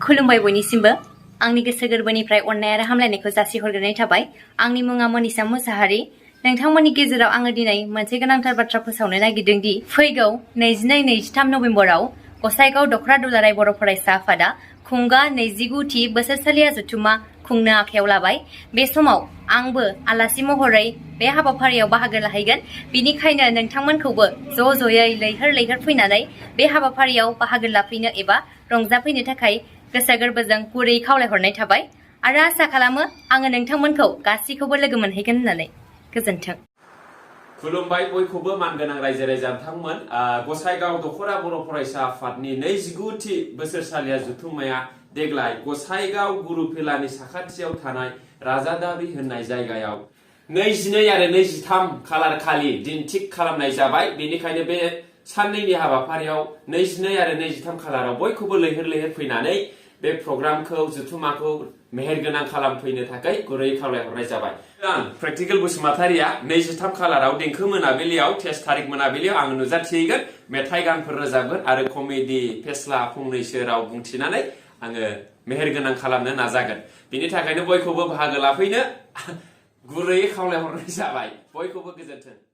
खुलुमबाय बयनिसिमबो आंनि गोसो गोरबोनिफ्राय अननाय आरो हामलायनायखौ जासिहरग्रोनाय थाबाय। आंनि मुङा मनिसा मुसाहारि। नोंथांमोननि गेजेराव आङो दिनै मोनसे गोनांथार बाथ्रा फोसावनो नागिरदों दि फैगौ 22-23 नबेम्बराव गसाइगाव दख'र दुलाराय बर' फरायसा आफादा खुंगा 29थि बोसोरसालिया जथुम्मा खुंनो आखायाव लाबाय। बे समाव आंबो आलासि महरै बे हाबाफारियाव बाहागो लाहैगोन। बिनिखायनो नोंथांमोनखौबो ज'ज'यै लैहोर फैनानै बे हाबाफारियाव बाहागो लाफैनो एबा रंजाफैनो थाखाय गोसो गोरबोजों गुरै खावलायहरनाय थाबाय आरो आसा खालामो आङो नोंथांमोनखौ गासैखौबो लोगो मोनहैगोन होननानै। गोजोन्थों। खुलुमबाय बयखौबो मानगोनां रायजो राजा बिथांमोन। गसाइगाव दख'रा बर' फरायसा आफादनि 29थि बोसोरसालिया जथुम्माया देग्लाय गसाइगाव गुरुफिलानि साखाथियाव थानाय राजादाबि होननाय जायगायाव 22 आरो 23 खालार खालि दिन थिग खालामनाय जाबाय। बेनिखायनो बे साननैनि हाबाफारियाव 22 आरो 23 खालाराव बयखौबो लैहोर फैनानै बे प्रग्रामखौ जथुम्माखौ मेहेरगोनां खालामफैनो थाखाय गुरै खावलायहरनाय जाबाय। आं प्रेक्टिकेल बसुमतारिया 23 खालाराव देंखो मोनाबिलियाव 23 थारिख मोनाबिलियाव आं नुजाथिहैगोन, मेथाइ गानफोर रोजाबगोन आरो कमेडि फेस्ला फंनैसो राव बुंथिनानै आङो मेहेरगोनां खालामनो नाजागोन। बिनि थाखायनो बयखौबो बाहागो लाफैनो गुरैयै खावलायहरनाय जाबाय। बयखौबो गोजोन्थों।